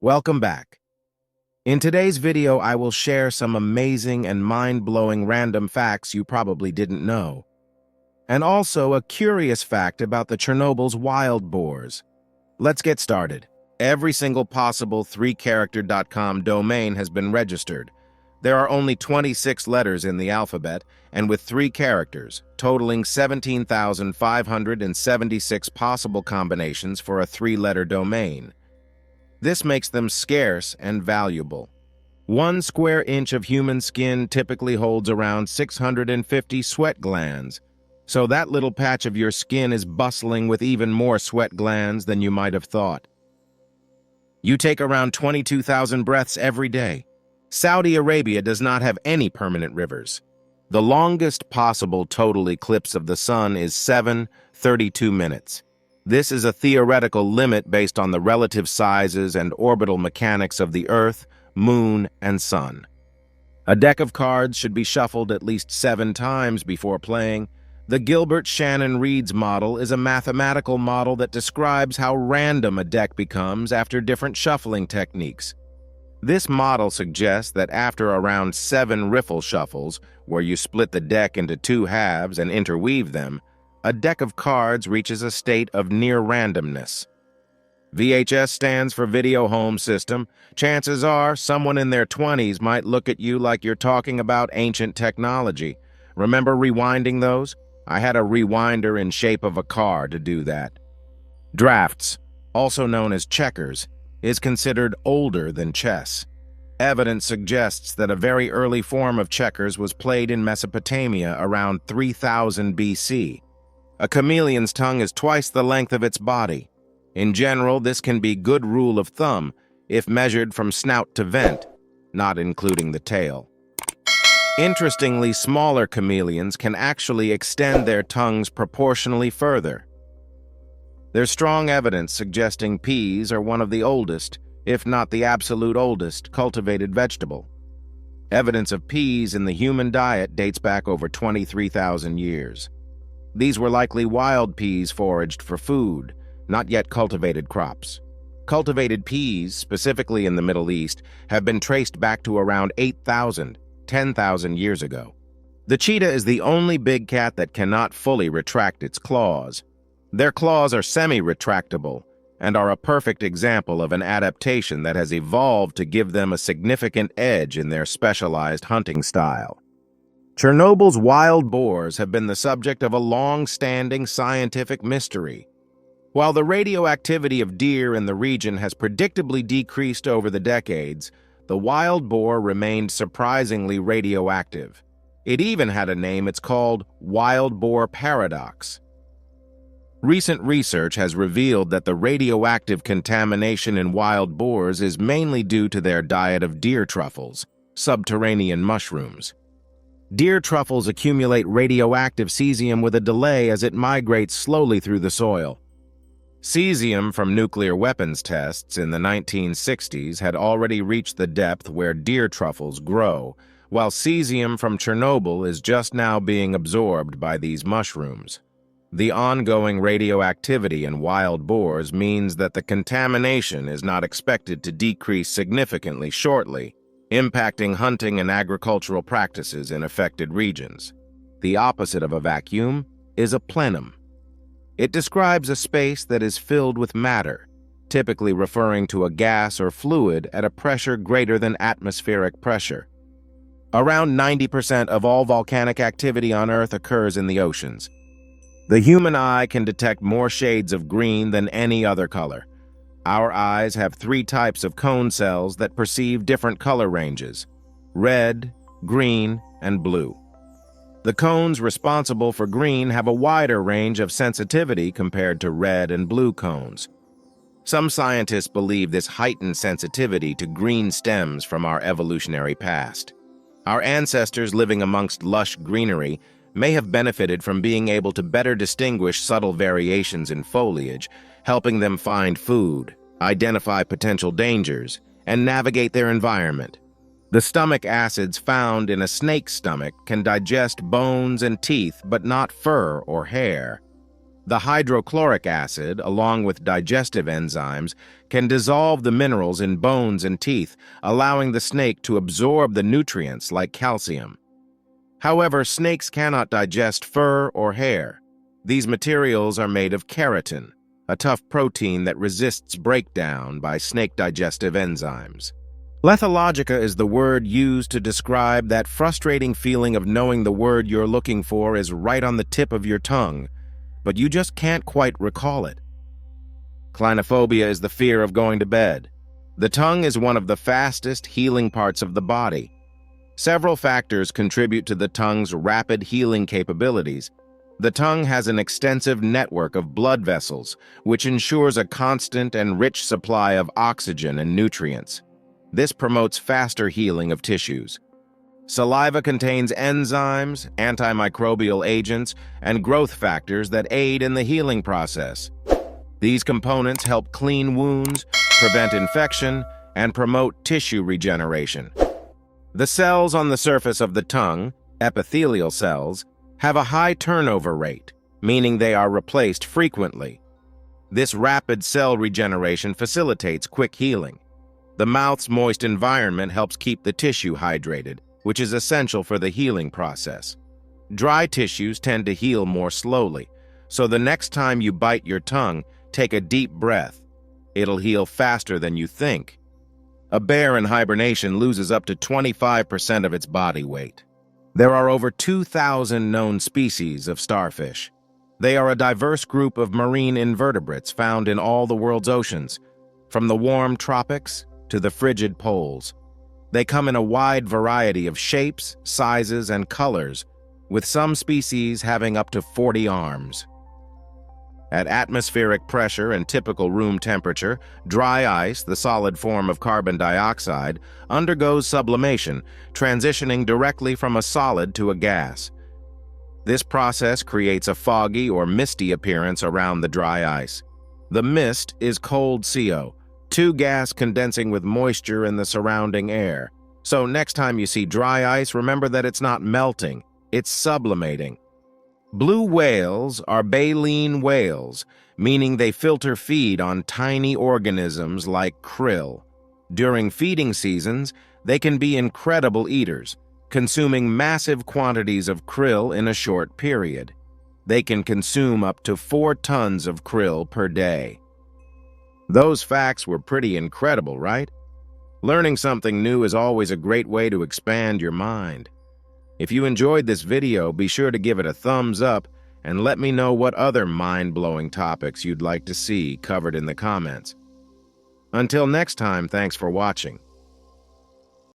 Welcome back. In today's video, I will share some amazing and mind-blowing random facts you probably didn't know. And also a curious fact about the Chernobyl's wild boars. Let's get started. Every single possible 3character.com domain has been registered. There are only 26 letters in the alphabet, and with 3 characters, totaling 17,576 possible combinations for a 3-letter domain. This makes them scarce and valuable. 1 square inch of human skin typically holds around 650 sweat glands, so that little patch of your skin is bustling with even more sweat glands than you might have thought. You take around 22,000 breaths every day. Saudi Arabia does not have any permanent rivers. The longest possible total eclipse of the sun is 7:32 minutes. This is a theoretical limit based on the relative sizes and orbital mechanics of the Earth, Moon, and Sun. A deck of cards should be shuffled at least 7 times before playing. The Gilbert-Shannon-Reeds model is a mathematical model that describes how random a deck becomes after different shuffling techniques. This model suggests that after around 7 riffle shuffles, where you split the deck into 2 halves and interweave them, a deck of cards reaches a state of near randomness. VHS stands for Video Home System. Chances are someone in their 20s might look at you like you're talking about ancient technology. Remember rewinding those? I had a rewinder in shape of a car to do that. Draughts, also known as checkers, is considered older than chess. Evidence suggests that a very early form of checkers was played in Mesopotamia around 3000 BC. A chameleon's tongue is twice the length of its body. In general, this can be good rule of thumb if measured from snout to vent, not including the tail. Interestingly, smaller chameleons can actually extend their tongues proportionally further. There's strong evidence suggesting peas are one of the oldest, if not the absolute oldest, cultivated vegetable. Evidence of peas in the human diet dates back over 23,000 years. These were likely wild peas foraged for food, not yet cultivated crops. Cultivated peas, specifically in the Middle East, have been traced back to around 8,000, 10,000 years ago. The cheetah is the only big cat that cannot fully retract its claws. Their claws are semi-retractable and are a perfect example of an adaptation that has evolved to give them a significant edge in their specialized hunting style. Chernobyl's wild boars have been the subject of a long-standing scientific mystery. While the radioactivity of deer in the region has predictably decreased over the decades, the wild boar remained surprisingly radioactive. It even had a name. It's called wild boar paradox. Recent research has revealed that the radioactive contamination in wild boars is mainly due to their diet of deer truffles, subterranean mushrooms. Deer truffles accumulate radioactive cesium with a delay as it migrates slowly through the soil. Cesium from nuclear weapons tests in the 1960s had already reached the depth where deer truffles grow, while cesium from Chernobyl is just now being absorbed by these mushrooms. The ongoing radioactivity in wild boars means that the contamination is not expected to decrease significantly shortly, impacting hunting and agricultural practices in affected regions. The opposite of a vacuum is a plenum. It describes a space that is filled with matter, typically referring to a gas or fluid at a pressure greater than atmospheric pressure. Around 90% of all volcanic activity on Earth occurs in the oceans. The human eye can detect more shades of green than any other color. Our eyes have 3 types of cone cells that perceive different color ranges: red, green, and blue. The cones responsible for green have a wider range of sensitivity compared to red and blue cones. Some scientists believe this heightened sensitivity to green stems from our evolutionary past. Our ancestors living amongst lush greenery may have benefited from being able to better distinguish subtle variations in foliage, helping them find food, identify potential dangers, and navigate their environment. The stomach acids found in a snake's stomach can digest bones and teeth, but not fur or hair. The hydrochloric acid, along with digestive enzymes, can dissolve the minerals in bones and teeth, allowing the snake to absorb the nutrients like calcium. However, snakes cannot digest fur or hair. These materials are made of keratin, a tough protein that resists breakdown by snake digestive enzymes. Lethologica is the word used to describe that frustrating feeling of knowing the word you're looking for is right on the tip of your tongue, but you just can't quite recall it. Clinophobia is the fear of going to bed. The tongue is one of the fastest healing parts of the body. Several factors contribute to the tongue's rapid healing capabilities. The tongue has an extensive network of blood vessels, which ensures a constant and rich supply of oxygen and nutrients. This promotes faster healing of tissues. Saliva contains enzymes, antimicrobial agents, and growth factors that aid in the healing process. These components help clean wounds, prevent infection, and promote tissue regeneration. The cells on the surface of the tongue, epithelial cells, have a high turnover rate, meaning they are replaced frequently. This rapid cell regeneration facilitates quick healing. The mouth's moist environment helps keep the tissue hydrated, which is essential for the healing process. Dry tissues tend to heal more slowly, so the next time you bite your tongue, take a deep breath. It'll heal faster than you think. A bear in hibernation loses up to 25% of its body weight. There are over 2,000 known species of starfish. They are a diverse group of marine invertebrates found in all the world's oceans, from the warm tropics to the frigid poles. They come in a wide variety of shapes, sizes, and colors, with some species having up to 40 arms. At atmospheric pressure and typical room temperature, dry ice, the solid form of carbon dioxide, undergoes sublimation, transitioning directly from a solid to a gas. This process creates a foggy or misty appearance around the dry ice. The mist is cold CO, gas condensing with moisture in the surrounding air. So next time you see dry ice, remember that it's not melting, it's sublimating. Blue whales are baleen whales, meaning they filter feed on tiny organisms like krill. During feeding seasons, they can be incredible eaters, consuming massive quantities of krill in a short period. They can consume up to 4 tons of krill per day. Those facts were pretty incredible, right? Learning something new is always a great way to expand your mind. If you enjoyed this video, be sure to give it a thumbs up and let me know what other mind-blowing topics you'd like to see covered in the comments. Until next time, thanks for watching.